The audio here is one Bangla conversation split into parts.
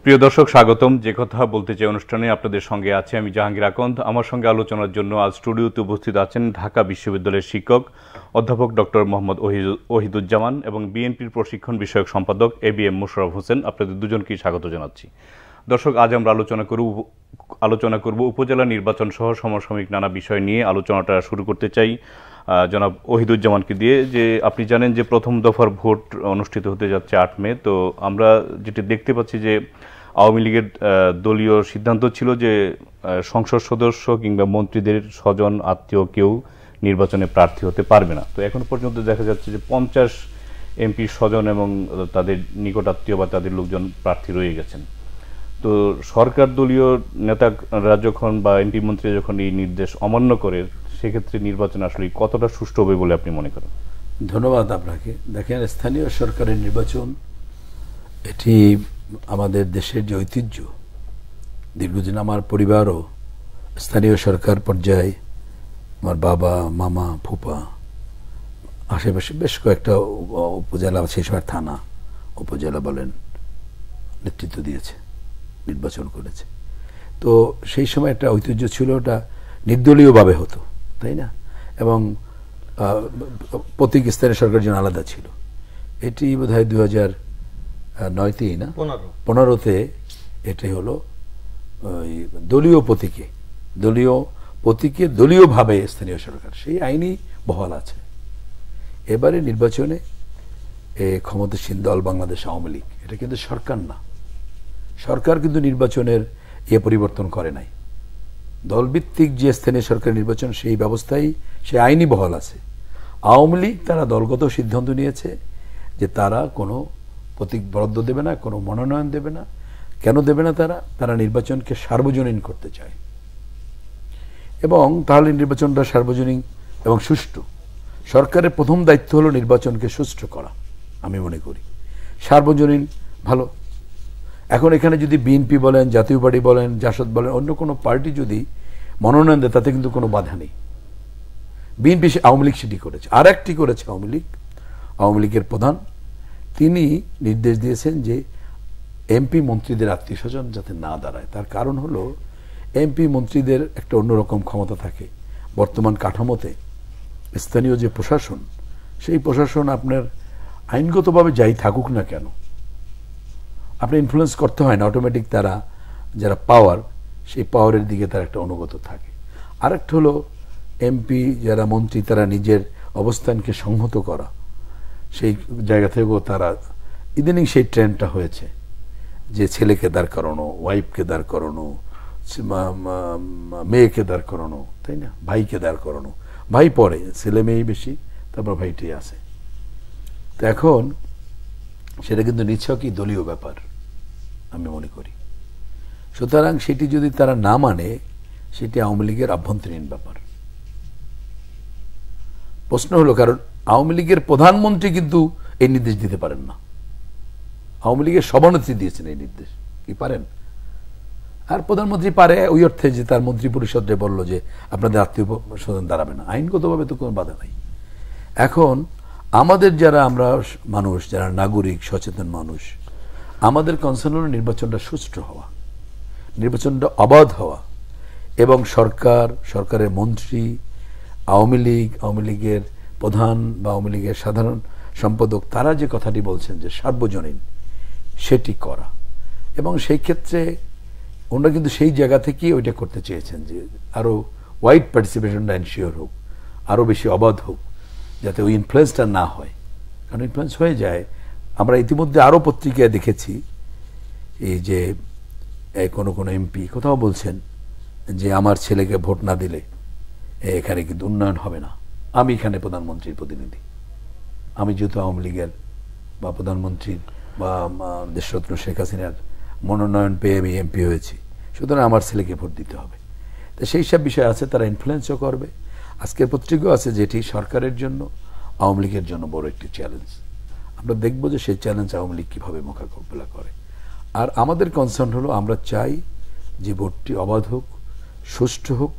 প্রিয় দর্শক, স্বাগতম যে কথা বলতে চাই অনুষ্ঠানে আপনাদের সঙ্গে আছে আমি জাহাঙ্গীর আকন্দ। আমার সঙ্গে আলোচনার জন্য আজ স্টুডিওতে উপস্থিত আছেন ঢাকা বিশ্ববিদ্যালয়ের শিক্ষক অধ্যাপক ডক্টর মোহাম্মদ ওহিদুজ্জামান এবং বিএনপির প্রশিক্ষণ বিষয়ক সম্পাদক এবিএম মোশাররফ হোসেন। আপনাদের দুজনকেই স্বাগত জানাচ্ছি। দর্শক, আজ আমরা আলোচনা করব উপজেলা নির্বাচন সহ সমসাময়িক নানা বিষয় নিয়ে। আলোচনাটা শুরু করতে চাই জনাব ওহিদুজ্জামানকে দিয়ে। যে আপনি জানেন যে প্রথম দফার ভোট অনুষ্ঠিত হতে যাচ্ছে 8 মে। তো আমরা যেটা দেখতে পাচ্ছি যে আওয়ামী লীগের দলীয় সিদ্ধান্ত ছিল যে সংসদ সদস্য কিংবা মন্ত্রীদের স্বজন আত্মীয় কেউ নির্বাচনে প্রার্থী হতে পারবে না। তো এখন পর্যন্ত দেখা যাচ্ছে যে 50 এমপির স্বজন এবং তাদের নিকট আত্মীয় বা তাদের লোকজন প্রার্থী রয়ে গেছেন। তো সরকার দলীয় নেতারা যখন বা এমপি মন্ত্রীরা যখন এই নির্দেশ অমান্য করে, সেক্ষেত্রে নির্বাচন আসলে কতটা সুষ্ঠু হবে বলে আপনি মনে করেন? ধন্যবাদ আপনাকে। দেখেন, স্থানীয় সরকারের নির্বাচন এটি আমাদের দেশের যে ঐতিহ্য, দীর্ঘদিন আমার পরিবারও স্থানীয় সরকার পর্যায়ে, আমার বাবা, মামা, ফুপা, আশেপাশে বেশ কয়েকটা উপজেলা, সেই সময় থানা, উপজেলা বলেন, নেতৃত্ব দিয়েছে, নির্বাচন করেছে। তো সেই সময় একটা ঐতিহ্য ছিল, ওটা নির্দলীয়ভাবে হতো, তাই না? এবং প্রতীক স্থানীয় সরকারের জন্য আলাদা ছিল। এটি বোধ হয় 2009তেই না 15তে এটাই হলো দলীয় প্রতীকে দলীয়ভাবে স্থানীয় সরকার, সেই আইনই বহাল আছে। এবারে নির্বাচনে ক্ষমতাসীন দল বাংলাদেশ আওয়ামী লীগ, এটা কিন্তু সরকার না। সরকার কিন্তু নির্বাচনের পরিবর্তন করে নাই। দলভিত্তিক যে স্থানীয় সরকার নির্বাচন, সেই ব্যবস্থাই, সেই আইনই বহাল আছে। আওয়ামী লীগ তারা দলগত সিদ্ধান্ত নিয়েছে যে তারা কোনো প্রতীক বরাদ্দ দেবে না, কোনো মনোনয়ন দেবে না। কেন দেবে না? তারা নির্বাচনকে সার্বজনীন করতে চায়, এবং তাহলে নির্বাচনটা সার্বজনীন এবং সুষ্ঠু। সরকারের প্রথম দায়িত্ব হলো নির্বাচনকে সুষ্ঠু করা, আমি মনে করি। সার্বজনীন ভালো। এখন এখানে যদি বিএনপি বলেন, জাতীয় পার্টি বলেন, জাসদ বলেন, অন্য কোনো পার্টি যদি মনোনয়ন দেয়, তাতে কিন্তু কোনো বাধা নেই। বিএনপি, আওয়ামী লীগ সেটি করেছে। আর একটি করেছে আওয়ামী লীগের প্রধান, তিনি নির্দেশ দিয়েছেন যে এমপি মন্ত্রীদের আত্মীয় স্বজন যাতে না দাঁড়ায়। তার কারণ হলো, এমপি মন্ত্রীদের একটা অন্যরকম ক্ষমতা থাকে। বর্তমান কাঠামোতে স্থানীয় যে প্রশাসন, সেই প্রশাসন আপনার আইনগতভাবে যাই থাকুক না কেন, আপনি ইনফ্লুয়েন্স করতে হয় না। অটোমেটিক তারা, যারা পাওয়ার, সেই পাওয়ারের দিকে তারা একটা অনুগত থাকে। আরেকটা হলো এমপি যারা মন্ত্রী, তারা নিজের অবস্থানকে সংহত করা, সেই জায়গা থেকেও তারা, ইদানিং সেই ট্রেন্ডটা হয়েছে যে ছেলেকে দাঁড় করানো, ওয়াইফকে দাঁড় করানো, মেয়েকে দাঁড় করানো, তাই না? ভাইকে দাঁড় করানো। ভাই পরে, ছেলে মেয়েই বেশি, তারপর ভাইটাই আছে। তো এখন সেটা কিন্তু নিছকই দলীয় ব্যাপার, আমি মনে করি। সুতরাং সেটি যদি তারা না মানে, সেটি আওয়ামী লীগের আভ্যন্তরীণ ব্যাপার। প্রশ্ন হলো, কারণ আওয়ামী লীগের প্রধানমন্ত্রী কিন্তু এই নির্দেশ দিতে পারেন না। আওয়ামী লীগের সভানেত্রী দিয়েছেন এই নির্দেশ, কি পারেন? আর প্রধানমন্ত্রী পারে ওই অর্থে যে তার মন্ত্রী পরিষদে বলল যে আপনাদের আত্মীয় স্বজন দাঁড়াবে না। আইনগতভাবে তো কোনো বাধা নাই। এখন আমাদের যারা আমরা মানুষ, যারা নাগরিক সচেতন মানুষ, আমাদের কনসার্ন হলো নির্বাচনটা সুষ্ঠু হওয়া, নির্বাচনটা অবাধ হওয়া, এবং সরকারের মন্ত্রী, আওয়ামী লীগের প্রধান বা আওয়ামী লীগের সাধারণ সম্পাদক, তারা যে কথাটি বলছেন যে সার্বজনীন, সেটি করা। এবং সেই ক্ষেত্রে ওনারা কিন্তু সেই জায়গা থেকেই ওইটা করতে চেয়েছেন যে আরো ওয়াইড পার্টিসিপেশনটা এনশিওর হোক, আরো বেশি অবাধ হোক, যাতে ওই ইনফ্লুয়েন্সটা না হয়। কারণ ইনফ্লুয়েন্স হয়ে যায়। আমরা ইতিমধ্যে আরো পত্রিকায় দেখেছি, এই যে কোনো এমপি কোথাও বলছেন যে আমার ছেলেকে ভোট না দিলে এখানে কিন্তু উন্নয়ন হবে না। আমি এখানে প্রধানমন্ত্রীর প্রতিনিধি, আমি যেহেতু আওয়ামী লীগের বা প্রধানমন্ত্রীর বা দেশরত্ন শেখ হাসিনার মনোনয়ন পেয়ে আমি এমপি হয়েছি, সুতরাং আমার ছেলেকে ভোট দিতে হবে। তো সেই সব বিষয় আছে, তারা ইনফ্লুয়েন্সও করবে। আজকের পত্রিকাও আছে যেটি সরকারের জন্য, আওয়ামী লীগের জন্য বড় একটি চ্যালেঞ্জ। আমরা দেখব যে সেই চ্যালেঞ্জ আওয়ামী লীগ কীভাবে মোকাবিলা করে। আর আমাদের কনসার্ন হলো, আমরা চাই যে ভোটটি অবাধ হোক, সুষ্ঠু হোক,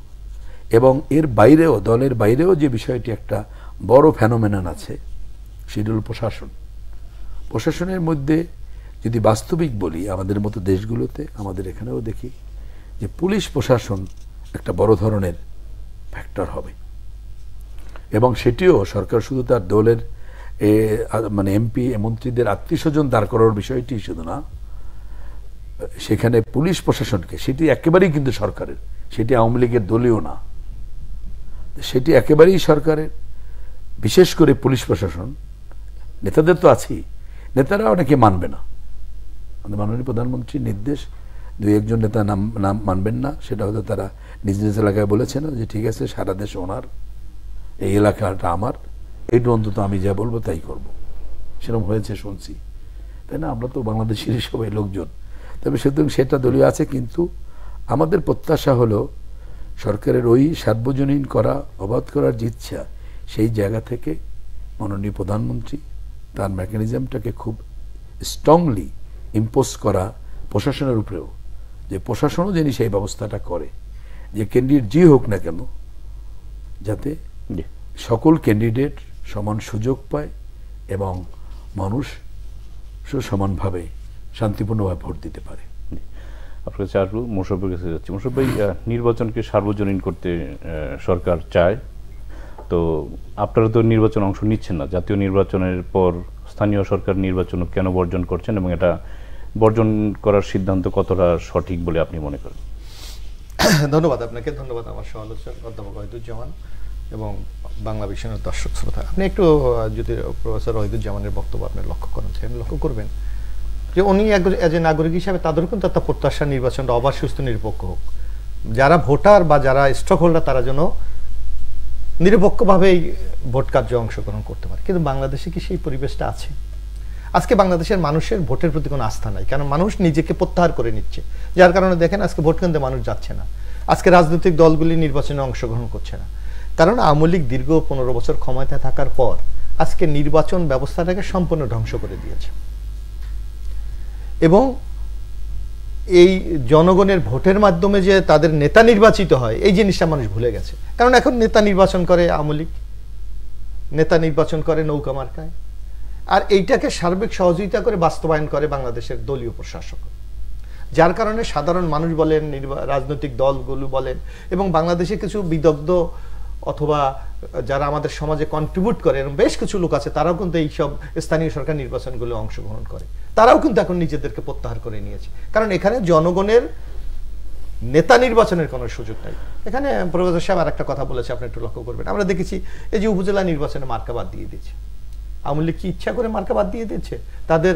এবং এর বাইরেও, দলের বাইরেও যে বিষয়টি একটা বড় ফেনোমেনন আছে, সেটি হল প্রশাসনের মধ্যে যদি বাস্তবিক বলি, আমাদের মতো দেশগুলোতে, আমাদের এখানেও দেখি যে পুলিশ প্রশাসন একটা বড় ধরনের ফ্যাক্টর হবে, এবং সেটিও সরকার শুধু তার দলের মানে এমপি মন্ত্রীদের আত্মীয় স্বজন দাঁড় করার বিষয়টি শুধু না, সেখানে পুলিশ প্রশাসনকে, সেটি একেবারেই কিন্তু সরকারের, সেটি আওয়ামী লীগের দলীয় না, সেটি একেবারেই সরকারের। বিশেষ করে পুলিশ প্রশাসন, নেতাদের তো আছেই, নেতারা অনেকে মানবে না, আমাদের মাননীয় প্রধানমন্ত্রীর নির্দেশ, দুই একজন নেতা নাম মানবেন না, সেটা হয়তো তারা নিজ নিজ এলাকায় বলেছেন যে ঠিক আছে সারা দেশ ওনার, এই এলাকাটা আমার, এইটু অন্তত আমি যা বলবো তাই করব, সেরকম হয়েছে শুনছি, তাই না? আমরা তো বাংলাদেশের সবাই লোকজন, তবে সুতরাং সেটা দলীয় আছে। কিন্তু আমাদের প্রত্যাশা হলো সরকারের ওই সার্বজনীন করা, অবাধ করার যে ইচ্ছা, সেই জায়গা থেকে মাননীয় প্রধানমন্ত্রী তার মেকানিজমটাকে খুব স্ট্রংলি ইম্পোজ করা প্রশাসনের উপরেও, যে প্রশাসনও যেন সেই ব্যবস্থাটা করে, যে ক্যান্ডিডেট যে হোক না কেন যাতে সকল ক্যান্ডিডেট সমান সুযোগ পায় এবং মানুষ সমানভাবে শান্তিপূর্ণভাবে ভোট দিতে পারে। আপনার কাছে আরও মোশাররফের কাছে যাচ্ছি। মোশাররফ ভাই, নির্বাচনকে সার্বজনীন করতে সরকার চায়, তো আপনারা তো নির্বাচন অংশ নিচ্ছেন না, জাতীয় নির্বাচনের পর স্থানীয় সরকার নির্বাচন কেন বর্জন করছেন, এবং এটা বর্জন করার সিদ্ধান্ত কতটা সঠিক বলে আপনি মনে করেন? ধন্যবাদ আপনাকে, ধন্যবাদ আমার সহ-আলোচক অধ্যাপক ওহিদুজ্জামান এবং বাংলা বিষয়ের দর্শক শ্রোতা। আপনি একটু যদি প্রফেসর ওহিদুজ্জামানের বক্তব্য আপনি লক্ষ্য করেন, সেখানে লক্ষ্য করবেন যে উনি এজ এ নাগরিক হিসাবে তাদেরও কিন্তু একটা প্রত্যাশা নির্বাচনটা অবাধ, সুস্থ, নিরপেক্ষ হোক, যারা ভোটার বা যারা স্টক হোল্ডার তারা যেন নিরপেক্ষভাবেই ভোট কার্যে অংশগ্রহণ করতে পারে। কিন্তু বাংলাদেশে কি সেই পরিবেশটা আছে? আজকে বাংলাদেশের মানুষের ভোটের প্রতি কোনো আস্থা নাই, কারণ মানুষ নিজেকে প্রত্যাহার করে নিচ্ছে, যার কারণে দেখেন আজকে ভোট কেন্দ্রে মানুষ যাচ্ছে না, আজকে রাজনৈতিক দলগুলি নির্বাচনে অংশগ্রহণ করছে না, কারণ আওয়ামী লীগ দীর্ঘ 15 বছর ক্ষমতায় থাকার পর আজকে নির্বাচন ব্যবস্থাটাকে সম্পূর্ণ ধ্বংস করে দিয়েছে, এবং এই জনগণের ভোটের মাধ্যমে যে তাদের নেতা নির্বাচিত হয় এই জিনিসটা মানুষ ভুলে গেছে। কারণ এখন নেতা নির্বাচন করে আওয়ামী লীগ, নেতা নির্বাচন করে নৌকা মার্কায়, আর এইটাকে সার্বিক সহযোগিতা করে বাস্তবায়ন করে বাংলাদেশের দলীয় প্রশাসক, যার কারণে সাধারণ মানুষ বলেন, রাজনৈতিক দলগুলো বলেন, এবং বাংলাদেশে কিছু বিদগ্ধ অথবা যারা আমাদের সমাজে কন্ট্রিবিউট করে এরকম বেশ কিছু লোক আছে, তারাও কিন্তু এইসব স্থানীয় সরকার নির্বাচনগুলো অংশগ্রহণ করে, তারাও কিন্তু এখন নিজেদেরকে প্রত্যাহার করে নিয়েছে, কারণ এখানে জনগণের নেতা নির্বাচনের কোনো সুযোগ নাই। এখানে প্রফেসর সাহেব আর একটা কথা বলেছে, আপনি একটু লক্ষ্য করবেন, আমরা দেখেছি এই যে উপজেলা নির্বাচনে মার্কা বাদ দিয়ে দিয়েছে, আওয়ামী লীগ কি ইচ্ছা করে মার্কা বাদ দিয়ে দিয়েছে? তাদের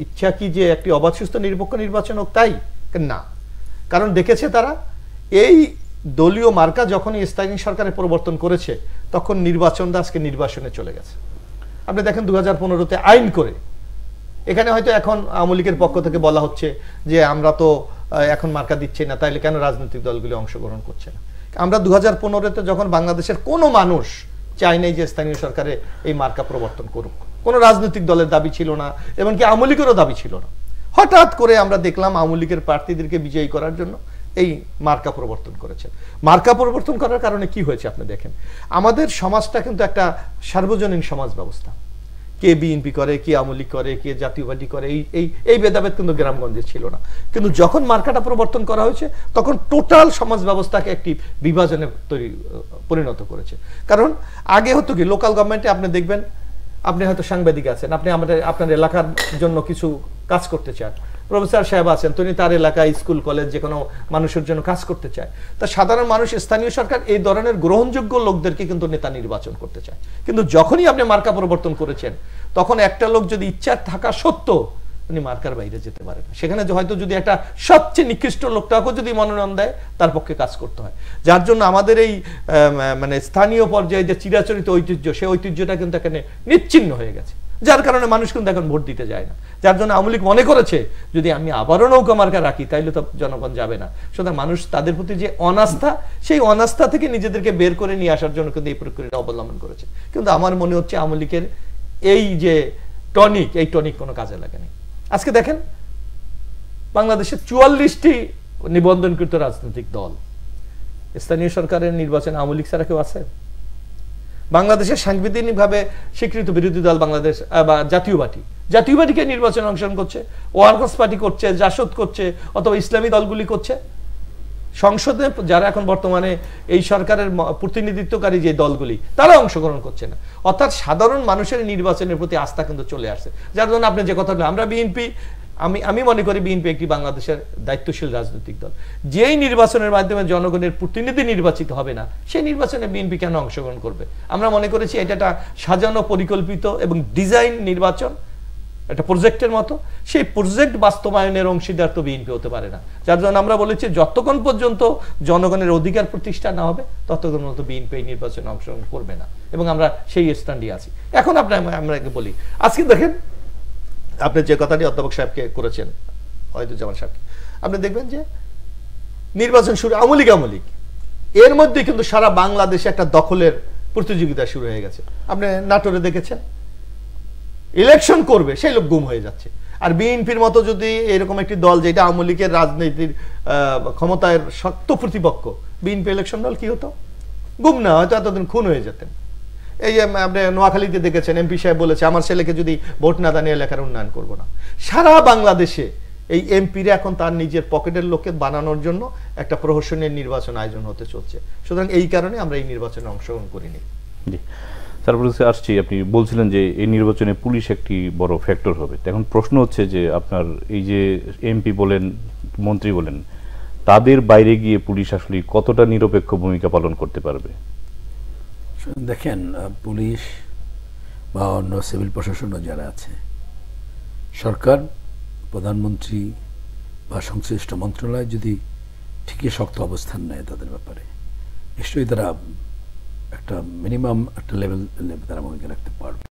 ইচ্ছা কি যে একটি অবাধ, সুস্থ, নিরপেক্ষ নির্বাচন হোক? তাই না, কারণ দেখেছে তারা এই দলীয় মার্কা যখনই স্থায়ী সরকারে পরিবর্তন করেছে তখন নির্বাচনটা আজকে নির্বাচনে চলে গেছে। আপনি দেখেন 2015-তে আইন করে, এখানে হয়তো এখন আওয়ামী লীগের পক্ষ থেকে বলা হচ্ছে যে আমরা তো এখন মার্কা দিচ্ছি না, তাইলে কেন রাজনৈতিক দলগুলি অংশগ্রহণ করছে না? আমরা 2015-তে যখন বাংলাদেশের কোনো মানুষ চাই নাই যে স্থানীয় সরকারে এই মার্কা প্রবর্তন করুক, কোনো রাজনৈতিক দলের দাবি ছিল না, এমনকি আওয়ামী লীগেরও দাবি ছিল না, হঠাৎ করে আমরা দেখলাম আওয়ামী লীগের প্রার্থীদেরকে বিজয়ী করার জন্য এই মার্কা পরিবর্তন করেছেন। মার্কা পরিবর্তন করার কারণে কি হয়েছে আপনি দেখেন, আমাদের সমাজটা কিন্তু একটা সার্বজনীন সমাজ ব্যবস্থা, কে বিএনপি করে, কে আওয়ামী লীগ করে, কে জাতীয় পার্টি করে, এই ভেদাভেদ কিন্তু গ্রামগঞ্জে ছিল না। কিন্তু যখন মার্কাটা পরিবর্তন করা হয়েছে তখন টোটাল সমাজ ব্যবস্থাকে একটি বিভাজনে পরিণত করেছে। কারণ আগে হতো কি, লোকাল গভর্নমেন্টে আপনি দেখবেন, আপনি হয়তো সাংবাদিক আছেন, আপনি আপনার এলাকার জন্য কিছু কাজ করতে চান, প্রফেসর সাহেব আছেন, তিনি তার এলাকায় স্কুল কলেজ যে কোনো মানুষের জন্য কাজ করতে চায়, তা সাধারণ মানুষ, স্থানীয় সরকার এই ধরনের গ্রহণযোগ্য লোকদেরকে কিন্তু নেতা নির্বাচন করতে চায়। কিন্তু যখনই আপনি মার্কা পরিবর্তন করেছেন তখন একটা লোক যদি ইচ্ছা থাকা সত্ত্বেও উনি মার্কার বাইরে যেতে পারে না, সেখানে হয়তো যদি একটা সবচেয়ে নিকৃষ্ট লোকটাকেও যদি মনোনয়ন দেয় তার পক্ষে কাজ করতে হয়, যার জন্য আমাদের এই মানে স্থানীয় পর্যায়ে যে চিরাচরিত ঐতিহ্য, সেই ঐতিহ্যটা কিন্তু এখানে নিচ্ছিন্ন হয়ে গেছে, যার কারণে মানুষ কিন্তু এখন ভোট দিতে যায় না, যার জন্য আওয়ামী লীগ মনে করেছে যদি আমি আবারও নৌকা মার্কা রাখি তাইলে তো জনগণ যাবে না। সুতরাং মানুষ তাদের প্রতি যে অনাস্থা, সেই অনাস্থা থেকে নিজেদেরকে বের করে নিয়ে আসার জন্য কিন্তু এই প্রক্রিয়াটা অবলম্বন করেছে। কিন্তু আমার মনে হচ্ছে আওয়ামী লীগের এই যে টনিক, এই টনিক কোনো কাজে লাগেনি। আজকে দেখেন বাংলাদেশে 44টি নিবন্ধনকৃত রাজনৈতিক দল, স্থানীয় সরকারের নির্বাচনে আওয়ামী লীগ ছাড়া কেউ আছে? বাংলাদেশের সাংবিধানিকভাবে স্বীকৃত বিরোধী দল বাংলাদেশ বা জাতীয় পার্টিকে নির্বাচনে অংশগ্রহণ করছে, ওয়ার্কার্স পার্টি করছে, জাসদ করছে, অথবা ইসলামী দলগুলি করছে। সংসদে যারা এখন বর্তমানে এই সরকারের প্রতিনিধিত্বকারী যে দলগুলি তারা অংশগ্রহণ করছে না। অর্থাৎ সাধারণ মানুষের নির্বাচনের প্রতি আস্থা কিন্তু চলে আসছে। যার জন্য আপনি যে কথা বললেন, আমরা বিএনপি, আমি মনে করি বিএনপি একটি বাংলাদেশের দায়িত্বশীল রাজনৈতিক দল। যেই নির্বাচনের মাধ্যমে জনগণের প্রতিনিধি নির্বাচিত হবে না, সেই নির্বাচনে বিএনপি কেন অংশগ্রহণ করবে? আমরা মনে করেছি এটা একটা সাজানো, পরিকল্পিত এবং ডিজাইন নির্বাচন, একটা প্রজেক্টের মতো। সেই প্রজেক্ট বাস্তবায়নের অংশীদার তো বিএনপি হতে পারে না। যার জন্য আমরা বলেছি যতক্ষণ পর্যন্ত জনগণের অধিকার প্রতিষ্ঠা না হবে ততক্ষণ পর্যন্ত বিএনপি এই নির্বাচনে অংশগ্রহণ করবে না, এবং আমরা সেই স্ট্যান্ডে আছি। এখন আমরা বলি, আজকে দেখেন আপনি যে কথাটি অধ্যাপক সাহেবকে করেছেন, ওয়াহিদুজ্জামান সাহেবকে, আপনি দেখবেন যে নির্বাচন শুরু আওয়ামী লীগ, এর মধ্যে কিন্তু সারা বাংলাদেশে একটা দখলের প্রতিযোগিতা শুরু হয়ে গেছে। আপনি নাটোরে দেখেছেন, ইলেকশন করবে সেই লোক গুম হয়ে যাচ্ছে। আর বিএনপির মতো যদি এরকম একটি দল যেটা আওয়ামী লীগের রাজনীতির ক্ষমতার শক্ত প্রতিপক্ষ, বিএনপি ইলেকশন দল কি হতো? গুম না, হয়তো এতদিন খুন হয়ে যেতেন। এই যে আপনি নোয়াখালীতে দেখেছেন, এমপি সাহেব বলেছে আমার ছেলেকে যদি ভোট না দাঁড়িয়ে এলাকার উন্নয়ন করবো না। সারা বাংলাদেশে এই এমপিরা এখন তার নিজের পকেটের লোককে বানানোর জন্য একটা প্রহসনের নির্বাচন আয়োজন হতে চলছে। সুতরাং এই কারণে আমরা এই নির্বাচনে অংশগ্রহণ করিনি। তারপরে আসছি, আপনি বলছিলেন যে এই নির্বাচনে পুলিশ একটি বড় ফ্যাক্টর হবে। এখন প্রশ্ন হচ্ছে যে আপনার এই যে এমপি বলেন, মন্ত্রী বলেন, তাদের বাইরে গিয়ে পুলিশ আসলে কতটা নিরপেক্ষ ভূমিকা পালন করতে পারবে? দেখেন, পুলিশ বা অন্য সিভিল প্রশাসনও যারা আছে, সরকার, প্রধানমন্ত্রী বা সংশ্লিষ্ট মন্ত্রণালয় যদি ঠিকই শক্ত অবস্থান নেয় তাদের ব্যাপারে, নিশ্চয়ই তারা একটা মিনিমাম একটা লেভেল তারা ভূমিকা রাখতে পারবে,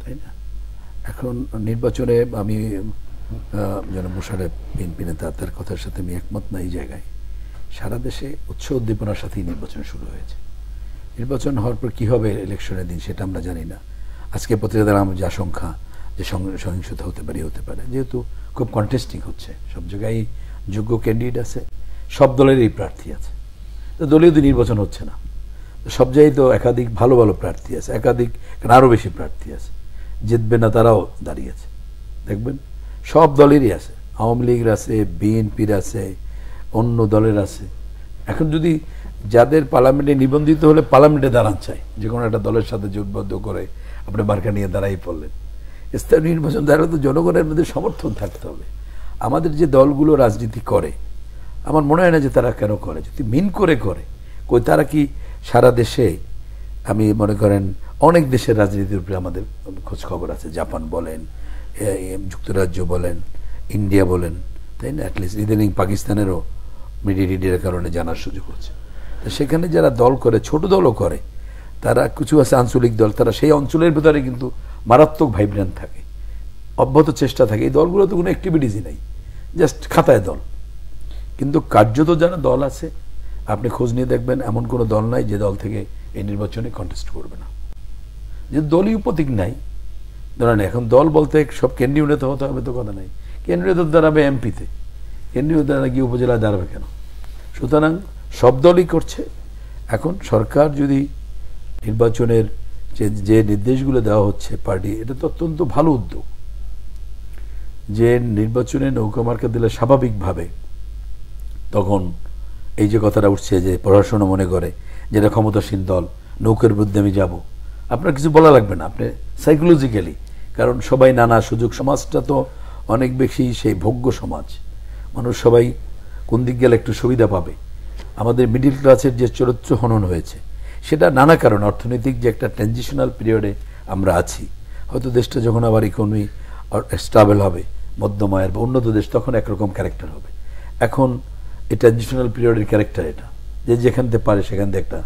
তাই না? এখন নির্বাচনে আমি যেন মোশাররফ বিএনপি নেতা, তার কথার সাথে আমি একমত না। এই জায়গায় সারা দেশে উৎসাহ উদ্দীপনার সাথেই নির্বাচন শুরু হয়েছে। নির্বাচন হওয়ার পর কী হবে ইলেকশনের দিন সেটা আমরা জানি না। আজকে পত্রিকা দ্বারা আমার যে আশঙ্কা যে সহিংসতা হতে পারে, যেহেতু খুব কন্টেস্টিং হচ্ছে, সব জায়গায় যোগ্য ক্যান্ডিডেট আছে, সব দলেরই প্রার্থী আছে, তো দলীয় নির্বাচন হচ্ছে না। সব জায়গায় তো একাধিক ভালো প্রার্থী আছে, আরও বেশি প্রার্থী আছে, জিতবে না তারাও দাঁড়িয়েছে। দেখবেন সব দলেরই আছে, আওয়ামী লীগের আছে, বিএনপির আছে, অন্য দলের আছে। এখন যদি যাদের পার্লামেন্টে নিবন্ধিত হলে পার্লামেন্টে দাঁড়ান চাই, যে কোনো একটা দলের সাথে জোটবদ্ধ করে আপনি মার্কা নিয়ে দাঁড়াই পড়লেন, স্থানীয় নির্বাচন দাঁড়ালে তো জনগণের মধ্যে সমর্থন থাকতে হবে। আমাদের যে দলগুলো রাজনীতি করে, আমার মনে হয় না যে তারা কেন করে, যদি মিন করে কই তারা কি সারা দেশে, আমি মনে করেন অনেক দেশের রাজনীতির উপরে আমাদের খোঁজ খবর আছে, জাপান বলেন, যুক্তরাজ্য বলেন, ইন্ডিয়া বলেন, তাই না? অ্যাটলিস্ট ইদানিং পাকিস্তানেরও মিডিয়ার কারণে জানার সুযোগ হচ্ছে। সেখানে যারা দল করে, ছোট দলও করে, তারা কিছু আছে আঞ্চলিক দল, তারা সেই অঞ্চলের ভিতরে কিন্তু মারাত্মক ভাইব্রেন্ট থাকে, অব্যাহত চেষ্টা থাকে। এই দলগুলো তো কোনো অ্যাক্টিভিটিসই নাই, জাস্ট খাতায় দল। কিন্তু কার্যত যারা দল আছে, আপনি খোঁজ নিয়ে দেখবেন এমন কোনো দল নাই যে দল থেকে এই নির্বাচনে কন্টেস্ট করবে না, যে দলীয় প্রতীক নাই। ধরেন এখন দল বলতে সব কেন্দ্রীয় নেতা হতে হবে তো কথা নাই, কেন্দ্রীয় নেতা দাঁড়াবে এমপিতে, কেন্দ্রীয় নেতা গিয়ে উপজেলায় দাঁড়াবে কেন? সুতরাং সব দলই করছে। এখন সরকার যদি নির্বাচনের যে নির্দেশগুলো দেওয়া হচ্ছে পার্টি, এটা তো অত্যন্ত ভালো উদ্যোগ, যে নির্বাচনে নৌকা মার্কা দিলে স্বাভাবিকভাবে তখন এই যে কথাটা উঠছে যে প্রশাসন মনে করে যেটা ক্ষমতাসীন দল, নৌকার বিরুদ্ধে আমি যাব, আপনার কিছু বলা লাগবে না, আপনি সাইকোলজিক্যালি, কারণ সবাই নানা সুযোগ, সমাজটা তো অনেক বেশি সেই ভোগ্য সমাজ, মানুষ সবাই কোন দিক গেলে একটু সুবিধা পাবে। আমাদের মিডিল ক্লাসের যে চরিত্র হনন হয়েছে, সেটা নানা কারণ, অর্থনৈতিক যে একটা ট্রানজিশনাল পিরিয়ডে আমরা আছি, হয়তো দেশটা যখন আবার ইকোনমি স্টেবল হবে, মধ্যম আয়ের বা উন্নত দেশ, তখন একরকম ক্যারেক্টার হবে। এখন এই ট্রানজিশনাল পিরিয়ডের ক্যারেক্টার এটা, যে যেখান থেকে পারে সেখান থেকে একটা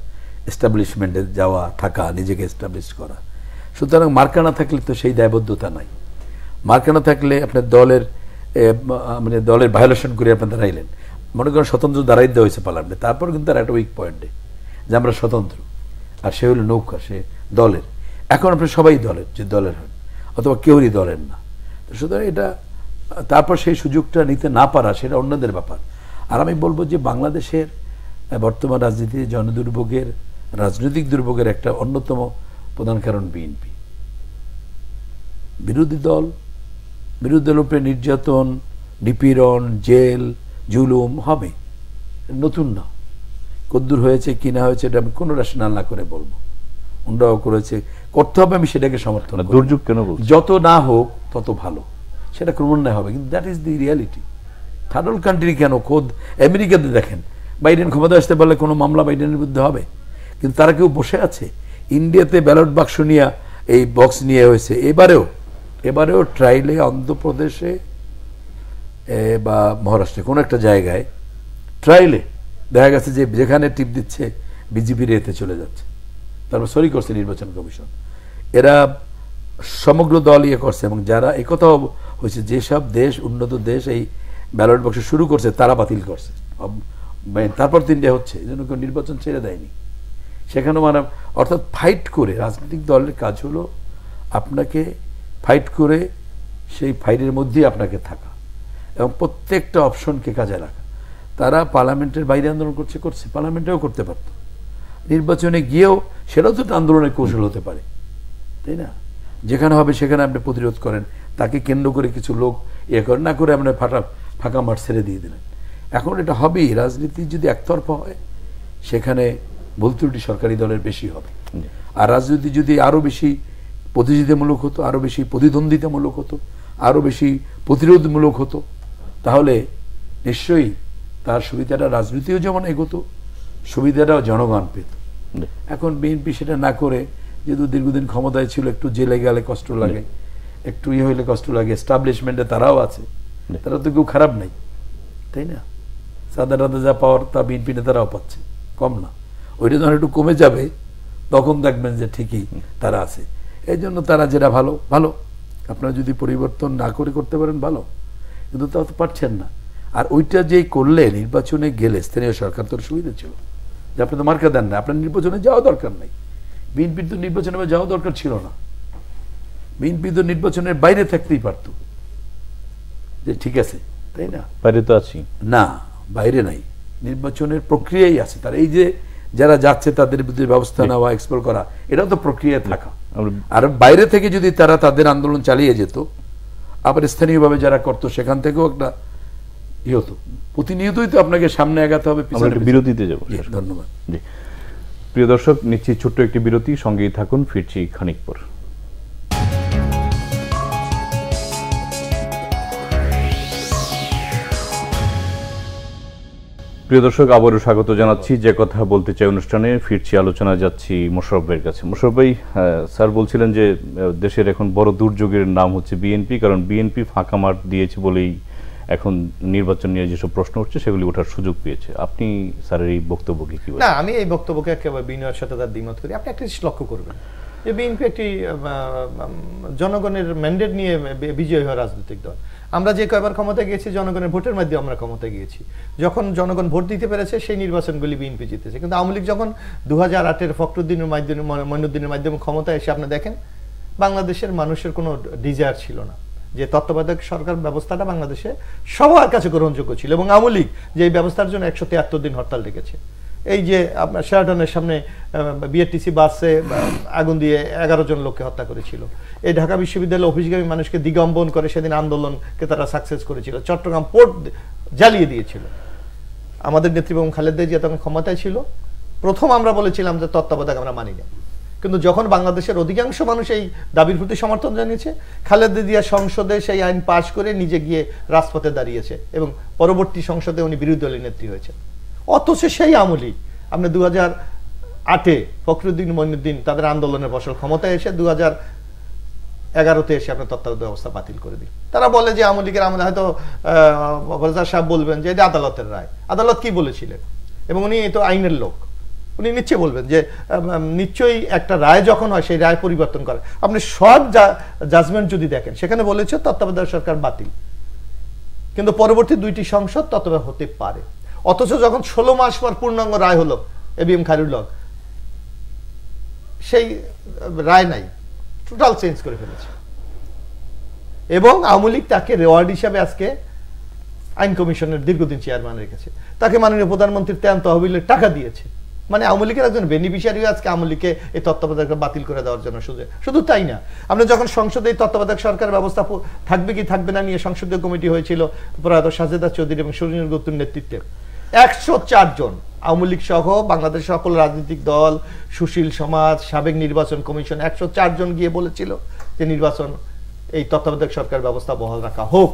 এস্টাবলিশমেন্টে যাওয়া, থাকা, নিজেকে এস্টাবলিশ করা। সুতরাং মার্কা না থাকলে তো সেই দায়বদ্ধতা নাই। মার্কা না থাকলে আপনার দলের ভায়োলেশন করে আপনি দাঁড়াইলেন, মনে করেন স্বতন্ত্র দাঁড়াই দেওয়া হয়েছে পার্লামেন্টে, তারপর কিন্তু তার একটা উইক পয়েন্টে যে আমরা স্বতন্ত্র, আর সে হলো নৌকা, সে দলের। এখন আপনি সবাই দলের, যে দলের হন, অথবা কেউরই দলের না। তো সুতরাং এটা, তারপর সেই সুযোগটা নিতে না পারা সেটা অন্যদের ব্যাপার। আর আমি বলবো যে বাংলাদেশের বর্তমান রাজনীতির জনদুর্ভোগের রাজনৈতিক দুর্ভোগের একটা অন্যতম প্রধান কারণ বিএনপি। বিরোধী দলের উপরে নির্যাতন, নিপীড়ন, জেল, জুলুম হবে, নতুন না। কদ্দূর হয়েছে কি না হয়েছে এটা আমি কোনো রেশনাল না করে বলবো, উন্ডাও করেছে, করতে হবে, আমি সেটাকে সমর্থন করি। দুর্যোগ কেন বলছি? যত না হোক তত ভালো, সেটা ক্রমান্বয়ে হবে, কিন্তু that is the reality. Third world country কেন, খোদ আমেরিকাতে দেখেন, বাইডেন ক্ষমতা আসতে পারলে কোনো মামলা বাইডেনের বিরুদ্ধে হবে, কিন্তু তারা কেউ বসে আছে? ইন্ডিয়াতে ব্যালট বাক্স নিয়ে, এই বক্স নিয়ে হয়েছে, এবারেও ট্রাইলে অন্ধ্রপ্রদেশে বা মহারাষ্ট্রে কোনো একটা জায়গায় ট্রাইলে দেখা গেছে যে যেখানে টিপ দিচ্ছে বিজেপির এতে চলে যাচ্ছে, তারপর সরি করছে নির্বাচন কমিশন। এরা সমগ্র দল ইয়ে করছে, এবং যারা একথাও হয়েছে যেসব দেশ, উন্নত দেশ এই ব্যালট বক্স শুরু করছে তারা বাতিল করছে, তারপর 3টা হচ্ছে, এই জন্য কেউ নির্বাচন ছেড়ে দেয়নি সেখানে। মানে অর্থাৎ ফাইট করে, রাজনৈতিক দলের কাজ হলো আপনাকে ফাইট করে সেই ফাইটের মধ্যেই আপনাকে থাকা এবং প্রত্যেকটা অপশনকে কাজে রাখা। তারা পার্লামেন্টের বাইরে আন্দোলন করছে, পার্লামেন্টেও করতে পারত, নির্বাচনে গিয়েও সেটাও তো আন্দোলনের কৌশল হতে পারে, তাই না? যেখানে হবে সেখানে আপনি প্রতিরোধ করেন, তাকে কেন্দ্র করে কিছু লোক ইয়ে করেন, না করে আপনি ফাঁকা মাঠ ছেড়ে দিয়ে দিলেন। এখন এটা হবেই, রাজনীতি যদি একতরফা হয় সেখানে ভুল ত্রুটি সরকারি দলের বেশি হবে, আর রাজনীতি যদি আরো বেশি প্রতিযোগিতামূলক হতো, আরো বেশি প্রতিদ্বন্দ্বিতামূলক হতো, আরো বেশি প্রতিরোধমূলক হতো, তাহলে নিশ্চয়ই তার সুবিধাটা রাজনীতিও যেমন এগোতো, সুবিধাটাও জনগণ পেত। এখন বিএনপি সেটা না করে, যেহেতু দীর্ঘদিন ক্ষমতায় ছিল, একটু জেলে গেলে কষ্ট লাগে, একটু ইয়ে হইলে কষ্ট লাগে, এস্টাবলিশমেন্টে তারাও আছে, তারা তো কেউ খারাপ নাই, তাই না? সাদা রাদা যা পাওয়ার তা বিএনপি নেতারাও পাচ্ছে, কম না। ওইটা যখন একটু কমে যাবে তখন দেখবেন যে ঠিকই তারা আছে। এই জন্য তারা যেটা ভালো ভালো, আপনারা যদি পরিবর্তন না করে করতে পারেন ভালো, কিন্তু তা তো পারছেন না। আর ওইটা যেই করলে নির্বাচনে গেলে স্থানীয় সরকার তোর সুবিধা ছিল যে আপনি তো মার্কা দেন না, আপনার নির্বাচনে যাওয়া দরকার নাই। বিএনপির তো নির্বাচনে যাওয়া দরকার ছিল না, বিএনপি তো নির্বাচনের বাইরে থাকতেই পারত, যে ঠিক আছে, তাই না? বাইরে তো আছি না, বাইরে নাই, নির্বাচনের প্রক্রিয়াই আছে। তার এই যে যারা যাচ্ছে তাদের বিরুদ্ধে ব্যবস্থা নেওয়া, এক্সপেল করা, এটাও তো প্রক্রিয়ায় থাকা। আর বাইরে থেকে যদি তারা তাদের আন্দোলন চালিয়ে যেত, আবার স্থানীয়ভাবে যারা করতো সেখান থেকেও একটা ইয়ে হতো। প্রতিনিয়তই তো আপনাকে সামনে আগাতে হবে। বিরতিতে যাবো, ধন্যবাদ। জি প্রিয় দর্শক, নিচ্ছি ছোট্ট একটি বিরতি, সঙ্গেই থাকুন, ফিরছি খানিক পর। প্রিয় দর্শক, আবারও স্বাগত জানাচ্ছি যে কথা বলতে চাই অনুষ্ঠানে। ফিরছি, আলোচনা যাচ্ছি মোশাররফ ভাইয়ের কাছে। মোশাররফ ভাই, স্যার বলছিলেন যে দেশের এখন বড় দুর্যোগের নাম হচ্ছে বিএনপি, কারণ বিএনপি ফাঁকা মাঠ দিয়েছে বলেই এখন নির্বাচন নিয়ে যেসব প্রশ্ন উঠছে সেগুলি ওঠার সুযোগ পেয়েছে। আপনি স্যারের এই বক্তব্যকে কি বলেন? না, আমি এই বক্তব্যকে একেবারে বিনয়ের সাথে তার দ্বিমত করি। আপনি একটা জিনিস লক্ষ্য করবেন যে বিএনপি একটি জনগণের ম্যান্ডেট নিয়ে বিজয়ী হওয়া রাজনৈতিক দল। আমরা যে কয়বার ক্ষমতায় গিয়েছি জনগণের ভোটের মাধ্যমে আমরা ক্ষমতায় গিয়েছি। যখন জনগণ ভোট দিতে পেরেছে সেই নির্বাচনগুলি বিএনপি জিতেছে। কিন্তু আওয়ামী লীগ যখন 2008-এর ফখরুদ্দিনের মাধ্যমে, মঈনুদ্দিনের মাধ্যমে ক্ষমতায় এসে আপনি দেখেন বাংলাদেশের মানুষের কোনো ডিজায়ার ছিল না যে তত্ত্বাবধায়ক সরকার ব্যবস্থাটা বাংলাদেশে সবার কাছে গ্রহণযোগ্য ছিল, এবং আওয়ামী লীগ যে এই ব্যবস্থার জন্য 173 দিন হরতাল ডেকেছে। এই যে আপনার শেরাটনের সামনে বিআরটিসি বাসে আগুন দিয়ে 11 জন লোককে হত্যা করেছিল, এই ঢাকা বিশ্ববিদ্যালয়ের অফিসগামী মানুষকে দিগম্বন করে সেদিন আন্দোলনকে তারা সাকসেস করেছিল, চট্টগ্রাম পোর্ট জ্বালিয়ে দিয়েছিল। আমাদের নেত্রী খালেদা জিয়া তখন ক্ষমতায় ছিল, প্রথম আমরা বলেছিলাম যে তত্ত্বাবধায়ক আমরা মানি না, কিন্তু যখন বাংলাদেশের অধিকাংশ মানুষ এই দাবির প্রতি সমর্থন জানিয়েছে, খালেদা জিয়া সংসদে সেই আইন পাশ করে নিজে গিয়ে রাজপথে দাঁড়িয়েছে এবং পরবর্তী সংসদে উনি বিরোধী দলের নেত্রী হয়েছে। অথচ সেই আওয়ামী লীগ আপনি 2008-এ ফখরুদ্দিন, মঈনুদ্দিন তাদের আন্দোলনের ফসল ক্ষমতায় এসে 2011-তে এসে আপনার তত্ত্বাবধায়ক ব্যবস্থা বাতিল করে দিল। তারা বলে যে আওয়ামী লীগের আমলে, হয়তো ফজল সাহেব বলবেন যে এটা আদালতের রায়। আদালত কি বলেছিলেন? এবং উনি তো আইনের লোক, উনি নিশ্চয়ই বলবেন যে নিশ্চয়ই একটা রায় যখন হয় সেই রায় পরিবর্তন করে। আপনি সব জাজমেন্ট যদি দেখেন সেখানে বলেছে তত্ত্বাবধায়ক সরকার বাতিল, কিন্তু পরবর্তী 2টি সংসদ তত্ত্বাবধায়ক হতে পারে। অথচ যখন 16 মাস পর পূর্ণাঙ্গ রায় হলো এবিএম খায়রুল হক, সেই রায় নাই, টোটাল চেঞ্জ করে ফেলেছে। এবং আওয়ামী লীগ তাকে রেওয়ার্ড হিসাবে আজকে আইন কমিশনের দীর্ঘদিন চেয়ারম্যান রেখেছে, তাকে মাননীয় প্রধানমন্ত্রীর 93 তহবিলের টাকা দিয়েছে। মানে আওয়ামী লীগের একজন বেনিফিশিয়ারি আজকে আওয়ামী লীগকে এই তত্ত্বাবধায়ক বাতিল করে দেওয়ার জন্য শুধু তাই না, আমরা যখন সংসদে এই তত্ত্বাবধায়ক সরকার ব্যবস্থা থাকবে কি থাকবে না নিয়ে সংসদীয় কমিটি হয়েছিল প্রয়াত সাজেদা চৌধুরী এবং সুনীল গুপ্তের নেতৃত্বে, 104 জন আওয়ামী লীগ সহ বাংলাদেশের সকল রাজনৈতিক দল, সুশীল সমাজ, সাবেক নির্বাচন কমিশন 104 জন গিয়ে বলেছিল যে নির্বাচন এই তত্ত্বাবধায়ক সরকার ব্যবস্থা বহাল রাখা হোক।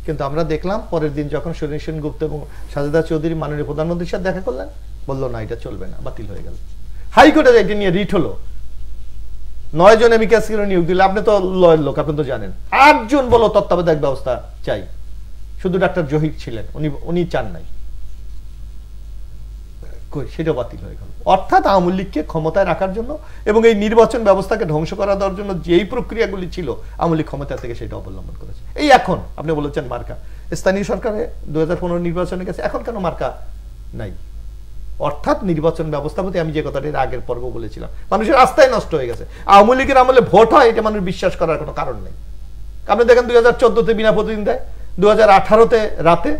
কিন্তু আমরা দেখলাম পরের দিন যখন সুনীল সেনগুপ্ত এবং সাজেদা চৌধুরী মাননীয় প্রধানমন্ত্রীর সাথে দেখা করলেন, বললো না এটা চলবে না, বাতিল হয়ে গেল। হাইকোর্টে এটা নিয়ে রিট হলো, 9 জন এমিকাস কিউরি নিয়োগ দিল। আপনি তো লয়ের লোক, আপনি তো জানেন, 8 জন বলো তত্ত্বাবধায়ক ব্যবস্থা চাই, শুধু ডাক্তার জহির ছিলেন, উনি চান নাই, সেটা বাতিল হয়ে গেল। অর্থাৎ আওয়ামী লীগকে ক্ষমতায় রাখার জন্য এবং এই নির্বাচন ব্যবস্থাকে ধ্বংস করা দেওয়ার জন্য যেই প্রক্রিয়াগুলি ছিল আওয়ামী লীগ ক্ষমতা থেকে সেটা অবলম্বন করেছে। এই এখন আপনি বলেছেন মার্কা, স্থানীয় সরকারে 2015 নির্বাচনে গেছে, এখন কেন মার্কা নাই? অর্থাৎ নির্বাচন ব্যবস্থা প্রতি আমি যে কথাটা আগের পর্ব বলেছিলাম, মানুষের আস্থায় নষ্ট হয়ে গেছে। আওয়ামী লীগের আমলে ভোট হয় এটা মানুষ বিশ্বাস করার কোনো কারণ নেই। আপনি দেখেন 2014-তে বিনা প্রতিদিন দেয়, 2018-তে রাতে,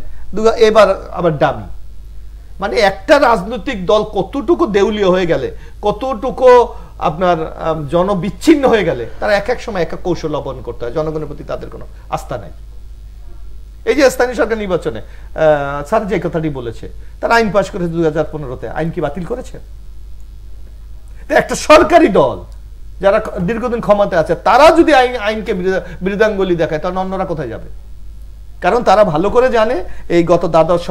এবার আবার ডামি। মানে একটা রাজনৈতিক দল কতটুকু দেউলিয়া হয়ে গেলে, কতটুকু আপনার জনবিচ্ছিন্ন হয়ে গেলে তারা এক এক সময় এক এক কৌশল অবলম্বন করতে হয়, জনগণের প্রতি তাদের কোনো আস্থা নাই। এই যে স্থানীয় সরকার নির্বাচনে স্যার যে কথাটি বলেছে, তারা আইন পাশ করেছে 2015-তে, আইন কি বাতিল করেছে? একটা সরকারি দল যারা দীর্ঘদিন ক্ষমতায় আছে তারা যদি আইনকে বিরোধাঙ্গুলি দেখায়, তাহলে অন্যরা কোথায় যাবে? কারণ তারা ভালো করে জানে এই গত দ্বাদশ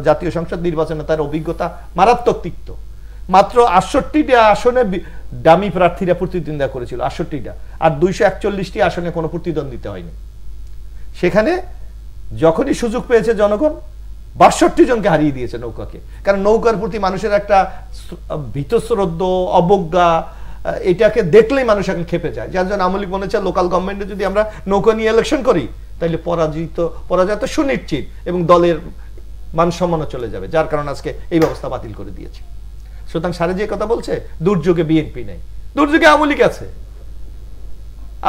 জাতীয় সংসদ নির্বাচনে তার অভিজ্ঞতা মারাত্মক তিক্ত। মাত্র 68টা আসনে ডামি প্রার্থীরা প্রতিদ্বন্দ্বিতা করেছিল, 68টা, আর 241টি আসনে কোনো প্রতিদ্বন্দ্বিতা হয়নি। সেখানে যখনই সুযোগ পেয়েছে জনগণ 62 জনকে হারিয়ে দিয়েছে নৌকাকে। কারণ নৌকার প্রতি মানুষের একটা ভীতশ্রদ্ধ, অবজ্ঞা, এটাকে দেখলেই মানুষ এখন খেপে যায়। যার জন্য আওয়ামী লীগ মনে হচ্ছে লোকাল গভর্নমেন্টে যদি আমরা নৌকা নিয়ে ইলেকশন করি তাহলে পরাজয় তো সুনিশ্চিত এবং দলের মান সম্মানও চলে যাবে, যার কারণে আজকে এই ব্যবস্থা বাতিল করে দিয়েছে। সুতরাং সারে যে কথা বলছে, দুর্যোগে বিএনপি নেই, দুর্যোগে আওয়ামী লীগ আছে।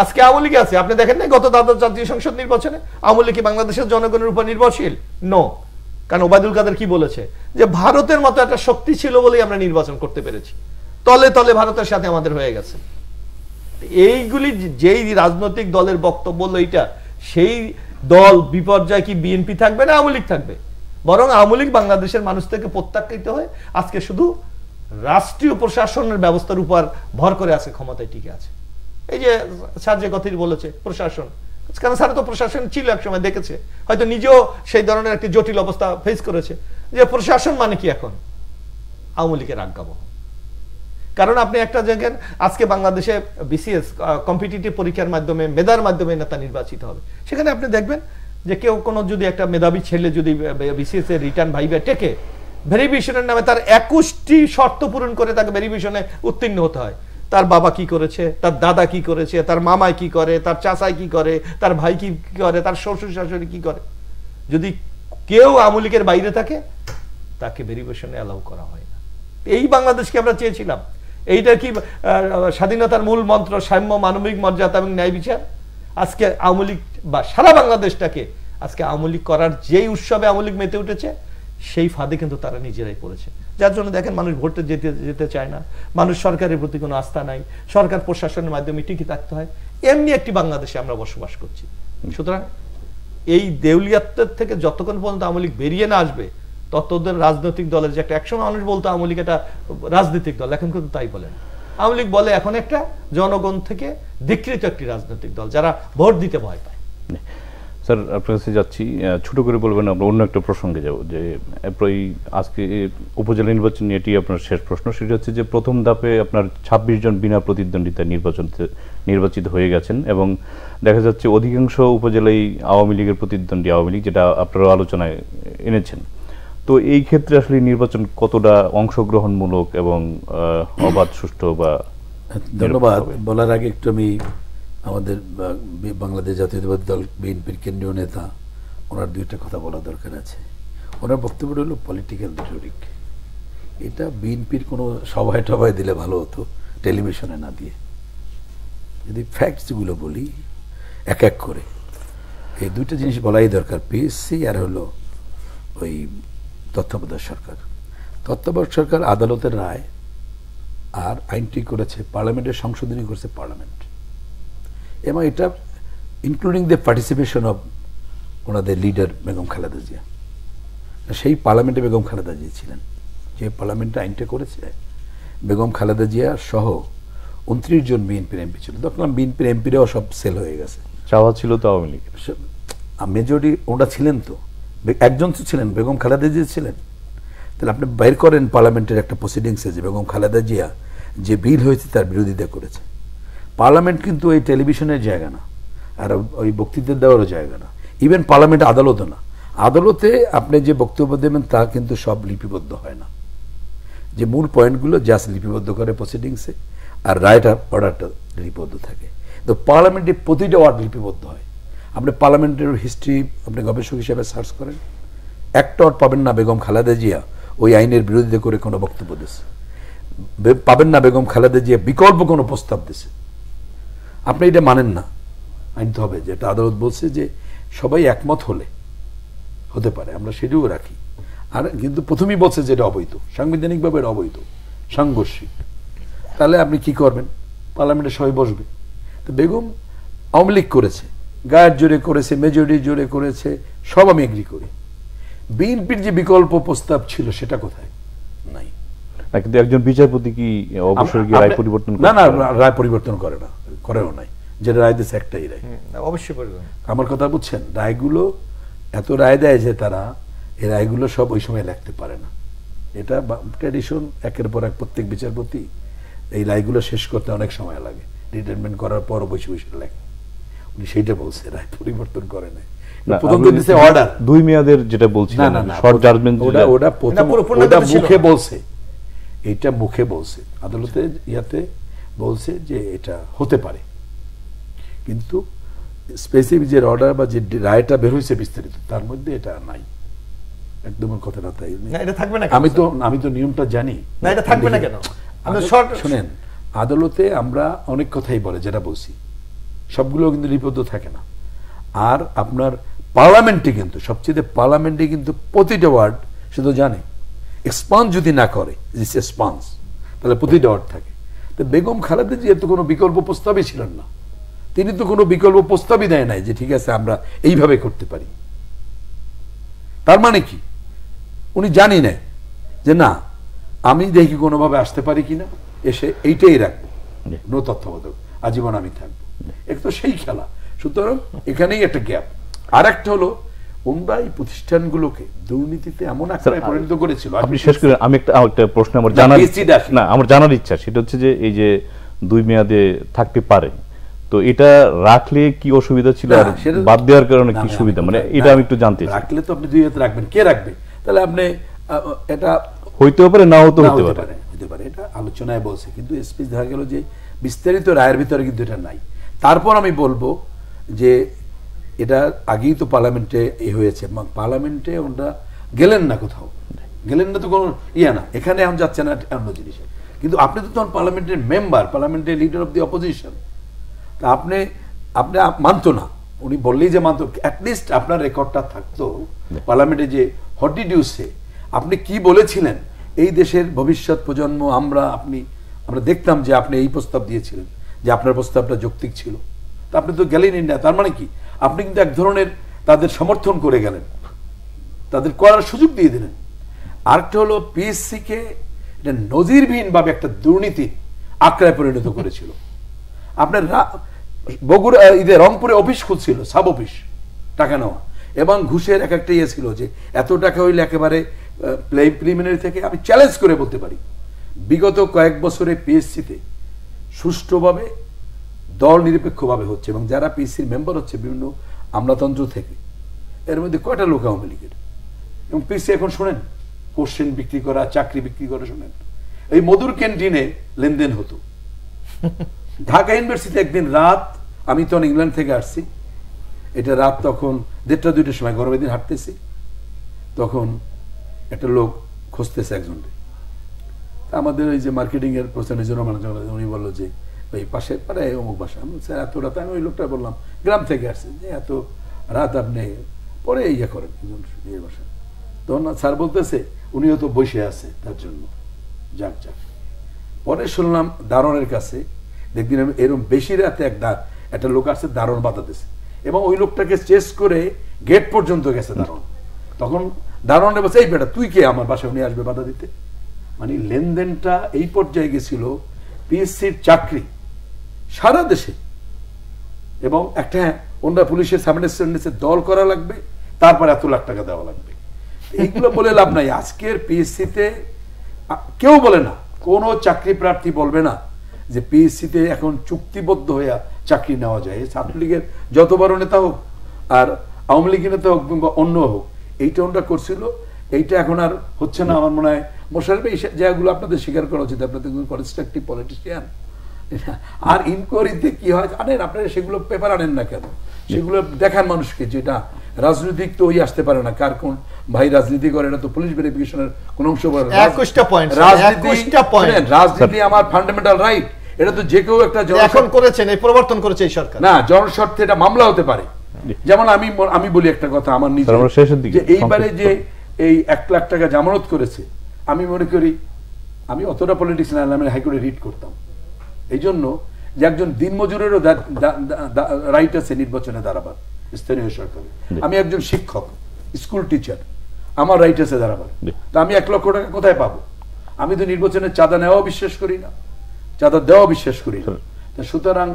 আজকে আওয়ামী লীগ আছে, আপনি দেখেন না গত দ্বাদশ জাতীয় সংসদ নির্বাচনে আওয়ামী লীগ কি বাংলাদেশের জনগণের উপর নির্ভরশীল? নো। কারণ ওবায়দুল কাদের কি বলেছে, যে ভারতের মতো একটা শক্তি ছিল বলেই আমরা নির্বাচন করতে পেরেছি, তলে তলে ভারতের সাথে আমাদের হয়ে গেছে। এইগুলি যেই রাজনৈতিক দলের বক্তব্য বললো এইটা, সেই দল বিপর্যয় কি বিএনপি থাকবে না আওয়ামী লীগ থাকবে? বরং আওয়ামী লীগ বাংলাদেশের মানুষ থেকে প্রত্যাখ্যাত হয়ে আজকে শুধু রাষ্ট্রীয় প্রশাসনের ব্যবস্থার উপর ভর করে আজকে ক্ষমতায় টিকে আছে। এই যে স্যার যে কথাটি বলেছে প্রশাসন, কারণ স্যার তো প্রশাসন ছিল এক সময়, দেখেছে, হয়তো নিজেও সেই ধরনের একটি জটিল অবস্থা ফেস করেছে, যে প্রশাসন মানে কি এখন আওয়ামী লীগের আজ্ঞাবহ। কারণ আপনি একটা জায়গায় আজকে বাংলাদেশে বিসিএস কম্পিটিটিভ পরীক্ষার মাধ্যমে মেধার মাধ্যমে নেতা নির্বাচিত হবে, সেখানে আপনি দেখবেন যে কেউ কোনো যদি একটা মেধাবী ছেলে যদি বিসিএস এর রিটার্ন ভাইবা টেকে, ভেরিফিকেশনের নামে তার 21টি শর্ত পূরণ করে তাকে ভেরিফিকেশনে উত্তীর্ণ হতে হয়। তার বাবা কি করেছে, তার দাদা কি করেছে, তার মামাই কি করে, তার চাচাই কি করে, তার ভাই কি করে, তার শ্বশুর শাশুড়ি কি করে। যদি কেউ আওয়ামী লীগের বাইরে থাকে তাকে ভেরিফিকেশনে অ্যালাউ করা হয় না। এই বাংলাদেশকে আমরা চেয়েছিলাম। এইটা কি স্বাধীনতার মূল মন্ত্র, সাম্য, মানবিক মর্যাদা এবং ন্যায় বিচার? আজকে আওয়ামী লীগ বা সারা বাংলাদেশটাকে আজকে আওয়ামী লীগ করার যেই উৎসবে আওয়ামী লীগ মেতে উঠেছে, সেই ফাঁদে কিন্তু তারা নিজেরাই পড়েছে। যার জন্য দেখেন মানুষ ভোটে যেতে চায় না, মানুষ সরকারের প্রতি কোনো আস্থা নাই, সরকার প্রশাসনের মাধ্যমে টিকে থাকতে হয়। এমনি একটি বাংলাদেশে আমরা বসবাস করছি। সুতরাং এই দেউলিয়াত্বের থেকে যতক্ষণ পর্যন্ত আওয়ামী লীগ বেরিয়ে না আসবে, ততদিন রাজনৈতিক দলের যে একটা একসময় মানুষ বলতো আওয়ামী লীগ একটা রাজনৈতিক দল, এখন কিন্তু তাই বলেন। আওয়ামী লীগ বলে এখন একটা জনগণ থেকে ধিকৃত একটি রাজনৈতিক দল, যারা ভোট দিতে ভয় পায়। স্যার আপনার কাছে যাচ্ছি, ছোট করে বলবেন, আমরা অন্য একটা প্রসঙ্গে যাব। যে আজকে উপজেলা নির্বাচন নিয়ে এটি আপনার শেষ প্রশ্ন, সেটি হচ্ছে যে প্রথম ধাপে আপনার 26 জন বিনা প্রতিদ্বন্দ্বিতায় নির্বাচিত হয়ে গেছেন এবং দেখা যাচ্ছে অধিকাংশ উপজেলায় আওয়ামী লীগের প্রতিদ্বন্দ্বী আওয়ামী লীগ, যেটা আপনারা আলোচনায় এনেছেন। তো এই ক্ষেত্রে আসলে নির্বাচন কতটা অংশগ্রহণমূলক এবং অবাধ, সুষ্ঠু বা? ধন্যবাদ। বলার আগে একটু আমি আমাদের বাংলাদেশ জাতীয়তাবাদী দল বিএনপির কেন্দ্রীয় নেতা, ওনার দুইটা কথা বলা দরকার আছে। ওনার বক্তব্যটা হলো পলিটিক্যাল রিটোরিক। এটা বিএনপির কোনো সভায় টভায় দিলে ভালো হতো, টেলিভিশনে না দিয়ে। যদি ফ্যাক্টসগুলো বলি এক এক করে, এই দুইটা জিনিস বলাই দরকার, পিএসসি আর হলো ওই তত্ত্বাবধায়ক সরকার। তত্ত্বাবধায়ক সরকার আদালতের রায় আর আইনটি করেছে পার্লামেন্টের সংশোধনী করেছে পার্লামেন্ট, এবং এটা ইনক্লুডিং দ্য পার্টিসিপেশন অফ ওনাদের লিডার বেগম খালেদা জিয়া। সেই পার্লামেন্টে বেগম খালেদা জিয়া ছিলেন, যে পার্লামেন্টে আইনটা করেছে বেগম খালেদা জিয়া সহ 29 জন বিএনপির এমপি ছিল। তখন বিএনপির এমপিরাও সব সেল হয়ে গেছে, চাওয়া ছিল তো আওয়ামী লীগের মেজরিটি ওরা ছিলেন, তো একজন তো ছিলেন, বেগম খালেদা জিয়া ছিলেন। তাহলে আপনি বাইর করেন পার্লামেন্টের একটা প্রসিডিংসে যে বেগম খালেদা জিয়া যে বিল হয়েছে তার বিরোধিতা করেছে। পার্লামেন্ট কিন্তু ওই টেলিভিশনের জায়গা না, আর ওই বক্তৃতা দেওয়ারও জায়গা না, ইভেন পার্লামেন্ট আদালতও না। আদালতে আপনি যে বক্তব্য দেবেন তা কিন্তু সব লিপিবদ্ধ হয় না, যে মূল পয়েন্টগুলো জাস্ট লিপিবদ্ধ করে প্রসিডিংসে, আর রায়টা অর্ডারটা লিপিবদ্ধ থাকে। তো পার্লামেন্টে প্রতিটা ওয়ার্ড লিপিবদ্ধ হয়। আপনি পার্লামেন্টের হিস্ট্রি আপনি গবেষক হিসেবে সার্চ করেন, একটা ওয়ার্ড পাবেন না বেগম খালেদা জিয়া ওই আইনের বিরোধিতা করে কোনো বক্তব্য দিয়েছে, পাবেন না বেগম খালেদা জিয়া বিকল্প কোনো প্রস্তাব দিয়েছে। আপনি এটা মানেন না, আনতে হবে যেটা আদালত বলছে যে সবাই একমত হতে পারে, আমরা সেটিও রাখি। আর কিন্তু প্রথমেই বলছে যে এটা অবৈধ, সাংবিধানিকভাবে এটা অবৈধ, সাংঘর্ষিক। তাহলে আপনি কি করবেন? পার্লামেন্টে সবাই বসবে। তো বেগম আওয়ামী লীগ করেছে, গায়ের জোরে করেছে, মেজরিটি জোরে করেছে, সব আমি এগ্রি করি। বিএনপির যে বিকল্প প্রস্তাব ছিল সেটা কোথায়? নাই। কিন্তু একজন বিচারপতি কি অবসর গিয়ে রায় পরিবর্তন করে? না, রায় পরিবর্তন করে না, করেও নাই। যেটা রায় দিয়েছে একটাই রায়, অবশ্যই আমার কথা বুঝছেন? রায়গুলো এত রায় দেয় যে তারা এই রায়গুলো সব ওই সময় লিখতে পারে না। এটা ট্র্যাডিশন, একের পর এক প্রত্যেক বিচারপতি এই রায়গুলো শেষ করতে অনেক সময় লাগে, রিটায়ারমেন্ট করার পর বসে বসে লেখে। উনি সেইটা বলছে, রায় পরিবর্তন করে নাই। প্রথম তো দিছে অর্ডার 2 মেয়াদের, যেটা বলছিলেন শর্ট জাজমেন্ট, ওটা মুখে বলছে, এটা মুখে বলছে, আদালতে ইয়াতে বলছে যে এটা হতে পারে, কিন্তু স্পেসিফিক যে অর্ডার বা যে রায়টা বের হয়েছে বিস্তারিত তার মধ্যে এটা নাই। একদম কথাটা তাই। এটা থাকবে না। আমি তো নিয়মটা জানি না, এটা থাকবে না কেন? শুনেন, আদালতে আমরা অনেক কথাই বলে, যেটা বলছি সবগুলো কিন্তু লিপিবদ্ধ থাকে না। আর আপনার পার্লামেন্টে কিন্তু সবচেয়ে পার্লামেন্টে কিন্তু প্রতিটা ওয়ার্ড সে তো জানে, এক্সপান্স যদি না করে এক্সপান্স, তাহলে প্রতিটা ওয়ার্ড থাকে। তো বেগম খালেদা জিয়া তো কোনো বিকল্প প্রস্তাবই ছিলেন না, তিনি তো কোনো বিকল্প প্রস্তাবই দেয় নাই যে ঠিক আছে আমরা এইভাবে করতে পারি। তার মানে কি উনি জানি না যে না আমি দেখি কোনোভাবে আসতে পারি কিনা, এসে এইটাই রাখবো, নো তত্ত্বাবধায়ক, আজীবন আমি থাকবো। এক তো সেই খেলা। সুতরাং এখানেই একটা গ্যাপ। আর একটা হলো ওমরা এই প্রতিষ্ঠানগুলোকে দুর্নীতিতে এমন আকারে পরিণত করেছিল। আপনি শেষ করে আমি একটা প্রশ্ন আমার জানার ইচ্ছা, সেটা হচ্ছে যে এই যে 2 মেয়াদে থাকতে পারে, তো এটা রাখলে কি অসুবিধা ছিল, আর বাদ দেওয়ার কারণে কি সুবিধা, মানে এটা আমি একটু জানতে চাই। রাখলে তো আপনি 2 হাতে রাখবেন, কে রাখবে? তাহলে আপনি এটা হইতেও পারে, নাও তো হতে পারে, এটা আলোচনায় বলছে, কিন্তু স্পিচ দেখা গেল যে বিস্তারিত রায়ের ভিতরে কিন্তু এটা নাই। তারপর আমি বলবো যে এটা আগেই তো পার্লামেন্টে হয়েছে, পার্লামেন্টে ওরা গেলেন না, কোথাও গেলেন না, তো কোনো না, এখানে এখন যাচ্ছে না, অন্য জিনিস। কিন্তু আপনি তো তখন পার্লামেন্টের মেম্বার, পার্লামেন্টের লিডার অফ দি অপোজিশন, তা আপনি মানতো না, উনি বললেই যে মানতো, অ্যাটলিস্ট আপনার রেকর্ডটা থাকতো পার্লামেন্টে যে হোয়াট ডিড ইউ সে, আপনি কি বলেছিলেন, এই দেশের ভবিষ্যৎ প্রজন্ম আমরা দেখতাম যে আপনি এই প্রস্তাব দিয়েছিলেন, যে আপনার প্রস্তাবটা যৌক্তিক ছিল। তা আপনি তো গেলেনই না, তার মানে কি আপনি কিন্তু এক ধরনের তাদের সমর্থন করে গেলেন, তাদের করার সুযোগ দিয়ে দিলেন। আরেকটা হলো পিএসসি কে এটা নজিরবিহীন ভাবে একটা দুর্নীতি আঁকড়ায় পরিণত করেছিল। আপনার বগুড়া রংপুরে অফিস খুলছিল, সাব অফিস, টাকা নেওয়া এবং ঘুষের এক একটা ইয়ে ছিল যে এত টাকা হইলে একেবারে প্রিলিমিনারি থেকে আমি চ্যালেঞ্জ করে বলতে পারি বিগত কয়েক বছরে পিএসসিতে সুষ্ঠুভাবে দল নিরপেক্ষভাবে হচ্ছে, এবং যারা পিএসসির মেম্বার হচ্ছে বিভিন্ন আমলাতন্ত্র থেকে, এর মধ্যে কয়টা লোক আওয়ামী লীগের। এবং পিএসসি এখন শোনেন কোশ্চেন বিক্রি করা, চাকরি বিক্রি করা, শোনেন এই মধুর ক্যান্টিনে লেনদেন হতো। ঢাকা ইউনিভার্সিটি একদিন রাত, আমি তখন ইংল্যান্ড থেকে আসছি, এটা রাত তখন 1:30-2টার সময়, গরমের দিন হাঁটতেছি, তখন একটা লোক খুঁজতেছে একজনকে। আমাদের ওই যে মার্কেটিং এর প্রসেনজনের মানুষ, উনি বললো যে ওই পাশের পাড়ায় অমুক বাসা। আমি স্যার এত রাত, আমি ওই লোকটা বললাম গ্রাম থেকে আসছে, যে এত রাত আপনি পরে ইয়ে করেন বাসা। তখন স্যার বলতেছে উনিও তো বসে আছে তার জন্য। যাক যাক, পরে শুনলাম দারোয়ানের কাছে দেখদিন এরকম বেশি রাতে একটা লোক আছে, দারোয়ান বাধা দিয়েছে এবং ওই লোকটাকে চেস করে গেট পর্যন্ত গেছে দারোয়ান। তখন দারোয়ানে বলছে, এই বেটা তুই কে আমার বাসায় নিয়ে আসবে বাধা দিতে? মানে লেনদেনটা এই পর্যায়ে গেছিল, পিএসসির চাকরি সারা দেশে এবং একটা অন্য পুলিশের সাবঅর্ডিনেটস দল করা লাগবে, তারপর এত লাখ টাকা দেওয়া লাগবে। এইগুলো বলে লাভ নাই। আজকের পিএসসিতে কেউ বলে না, কোনো চাকরি প্রার্থী বলবে না যে পিএসসিতে এখন চুক্তিবদ্ধ হয়ে চাকরি নেওয়া যায়। ছাত্রলীগের যত বড় নেতা হোক আর আওয়ামী লীগের নেতা হোক কিংবা অন্য হোক, এইটা ওটা করছিল, এইটা এখন আর হচ্ছে না। আমার মনে হয় মোশাররফ এই জায়গাগুলো আপনাদের স্বীকার করা উচিত, আপনাদের কনস্ট্রাকটিভ পলিটিশিয়ান। আর ইনকোয়ারিতে কি হয় আনেন, আপনারা সেগুলো পেপার আনেন না কেন? সেগুলো দেখান মানুষকে, যেটা রাজনৈতিক তো ওই আসতে পারে না, কার কোন ভাই রাজনীতি করে, এটা তো পুলিশ ভেরিফিকেশনের কোন অংশ বলে। রাজনীতি আমার ফান্ডামেন্টাল রাইট, এটা তো যে কেউ একটা এখন করেছেন, এই প্রবর্তন করেছে এই সরকার না, জনস্বার্থে এটা মামলা হতে পারে। যেমন আমি বলি একটা কথা, আমার নিজে যে এইবারে যে এই 1 লাখ টাকা জামানত করেছে, আমি মনে করি আমি অতটা পলিটিক্স না, আমি হাইকোর্টে রিড করতাম। এই জন্য যে একজন দিনমজুরেরও রাইট আছে নির্বাচনে দাঁড়াবার স্থানীয় সরকারে। আমি একজন শিক্ষক, স্কুল টিচার, আমার রাইট আছে দাঁড়াবার। তা আমি 1 লক্ষ টাকা কোথায় পাবো? আমি তো নির্বাচনে চাঁদা নেওয়া বিশ্বাস করি না, চাঁদা দেওয়া বিশ্বাস করি না। সুতরাং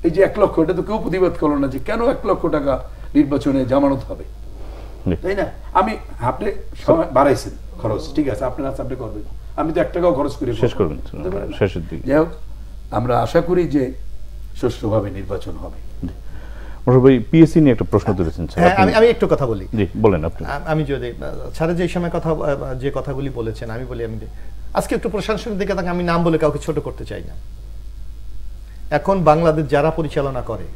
এই যে 1 লক্ষ, এটা তো কেউ প্রতিবাদ করলো না যে কেন 1 লক্ষ টাকা নির্বাচনে জামানত হবে, তাই না? আমি আপনি বাড়াইছেন খরচ, ঠিক আছে, আপনার কাছে আপনি করবেন, আমি তো 1 টাকাও খরচ করি শেষ করবেন শেষের দিকে। যাই হোক, আমরা আশা করি যে সুষ্ঠুভাবে নির্বাচন হবে। পিএসসি নিয়ে একটা প্রশ্ন তুলেছেন, আমি একটু কথা বলি। জি বলেন আপনি। আমি যদি ছাড়া যে সময় যে কথাগুলি বলেছেন, আমি বলি, আমি আজকে একটু প্রশাসনের দিকে তাকে আমি নাম বলে কাউকে ছোট করতে চাই না। এখন বাংলাদেশ যারা পরিচালনা করে,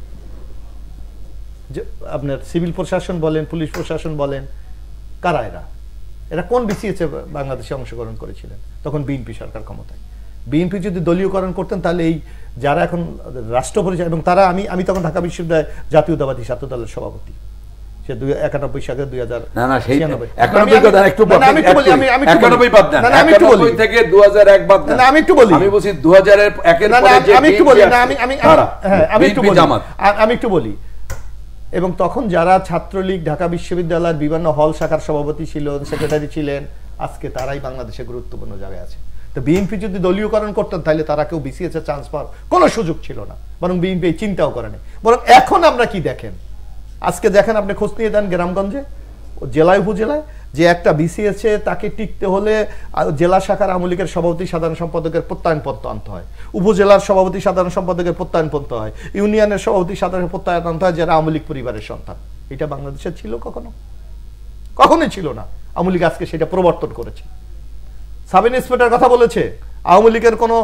যে আপনার সিভিল প্রশাসন বলেন, পুলিশ প্রশাসন বলেন, কারা এরা কোন বিসিএসে বাংলাদেশে অংশগ্রহণ করেছিলেন তখন বিএনপি সরকার ক্ষমতায়? বিএনপি যদি দলীয়করণ করতেন তাহলে এই যারা এখন রাষ্ট্র পরিচালনা, এবং তারা আমি তখন ঢাকা বিশ্ববিদ্যালয় জাতীয়তাবাদী ছাত্র দলের সভাপতি, সে 91 সালে 2001 এবং তখন যারা ছাত্রলীগ ঢাকা বিশ্ববিদ্যালয়ের বিভিন্ন হল শাখার সভাপতি ছিল, সেক্রেটারি ছিলেন, আজকে তারাই বাংলাদেশে গুরুত্বপূর্ণ জায়গায় আছে। তো বিএনপি যদি দলীয়করণ করতেন তাহলে তারা কেউ বিসিএস এর চান্স পাওয়ার কোনো সুযোগ ছিল না, বরং বিএনপি চিন্তাও করেনি। বরং এখন আমরা কি দেখেন, আজকে দেখেন, আপনি খোঁজ নিয়ে দেন গ্রামগঞ্জে, জেলায়, উপজেলায়, যে একটা বিসিএস এ তাকে টিকতে হলে জেলা শাখার আওয়ামী লীগের সভাপতি সাধারণ সম্পাদকের প্রত্যয়নপত্র আনতে হয়, উপজেলার সভাপতি সাধারণ সম্পাদকের প্রত্যয়নপত্র হয়, ইউনিয়নের সভাপতি সাধারণ প্রত্যয়ন আনতে হয় যারা আওয়ামী লীগ পরিবারের সন্তান। এটা বাংলাদেশে ছিল কখনোই ছিল না। আওয়ামী লীগ আজকে সেটা প্রবর্তন করেছে। সাব ইন্সপেক্টর কথা বলেছে, আওয়ামী লীগের কোনো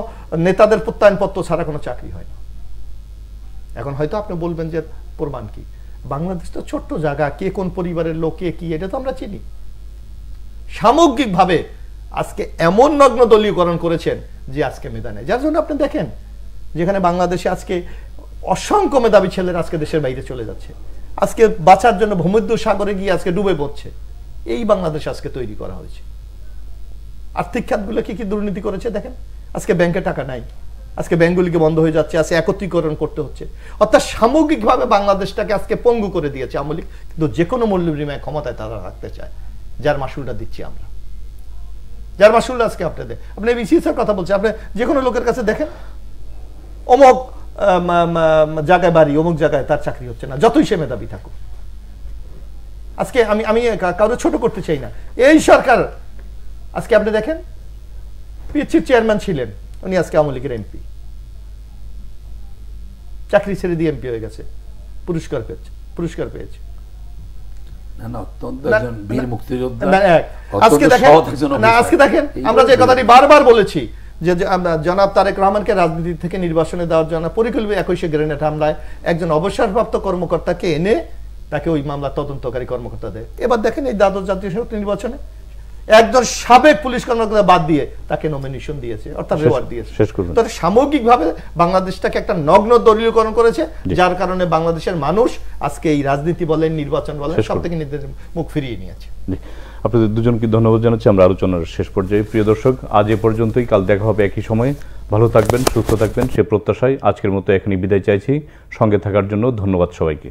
নেতাদের প্রত্যয়নপত্র ছাড়া কোনো চাকরি হয় না। এখন হয়তো আপনি বলবেন যে প্রমাণ কি? বাংলাদেশ তো ছোট্ট জায়গা, কে কোন পরিবারের লোক, কে কি, এটা তো আমরা চিনি। সামগ্রিকভাবে আজকে এমন নগ্ন দলীয়করণ করেছেন যে আজকে মেধা নেই, যার জন্য আপনি দেখেন যেখানে বাংলাদেশে আজকে অসংখ্য মেধাবী ছেলেরা আজকে দেশের বাইরে চলে যাচ্ছে, আজকে বাঁচার জন্য ভূমধ্য সাগরে গিয়ে আজকে ডুবে পড়ছে। এই বাংলাদেশ আজকে তৈরি করা হয়েছে। আর্থিক খাতগুলো কি দুর্নীতি করেছে দেখেন, আজকে ব্যাংকে টাকা নাই, আজকে ব্যাংকগুলিকে বন্ধ হয়ে যাচ্ছে, আজকে একত্রীকরণ করতে হচ্ছে। অর্থাৎ সামগ্রিকভাবে বাংলাদেশটাকে আজকে পঙ্গু করে দিয়েছে আওয়ামী লীগ, কিন্তু যে কোনো মূল্য বিনিময়ে ক্ষমতায় তারা রাখতে চায়, যার মাসুলটা দিচ্ছি আমরা, যার মাসুলটা আজকে আপনাদের। আপনি বিসিএস এর কথা বলছেন, আপনি যে কোনো লোকের কাছে দেখেন, অমুক জায়গায় বাড়ি, অমুক জায়গায় তার চাকরি হচ্ছে না, যতই সে মেধাবী থাকুক। আজকে আমি কারো ছোট করতে চাই না, এই সরকার আজকে আপনি দেখেন পিএইচসির চেয়ারম্যান ছিলেন, উনি আজকে আওয়ামী লীগের এমপি, চাকরি ছেড়ে দিয়ে এমপি হয়ে গেছে, পুরস্কার পেয়েছে। আজকে দেখেন, আমরা যে কথাটি বারবার বলেছি যে জনাব তারেক রহমানকে রাজনীতি থেকে নির্বাসনে দেওয়ার জন্য পরিকল্পিত 21 গ্রেনেড হামলায় একজন অবসরপ্রাপ্ত কর্মকর্তাকে এনে তাকে ওই মামলা তদন্তকারী কর্মকর্তা দেয়। এবার দেখেন এই দ্বাদশ জাতীয় সংসদ নির্বাচনে একজন সাবেক পুলিশ কর্মকর্তা বাদ দিয়ে তাকে নমিনেশন দিয়েছে, অর্থাৎ রেওয়ার্ড দিয়েছে। তো সামগ্রিকভাবে বাংলাদেশটাকে একটা নগ্ন দলীয়করণ করেছে, যার কারণে বাংলাদেশের মানুষ আজকে এই রাজনীতি বলেন, নির্বাচন বলেন, সব থেকে নিজেদের মুখ ফিরিয়ে নিয়েছে। আপনাদের দুজনকে ধন্যবাদ জানাচ্ছি। আমরা আলোচনার শেষ পর্যায়ে। প্রিয় দর্শক, আজ এ পর্যন্তই। কাল দেখা হবে একই সময়ে। ভালো থাকবেন, সুস্থ থাকবেন সে প্রত্যাশায় আজকের মতো এখানেই বিদায় চাইছি। সঙ্গে থাকার জন্য ধন্যবাদ সবাইকে।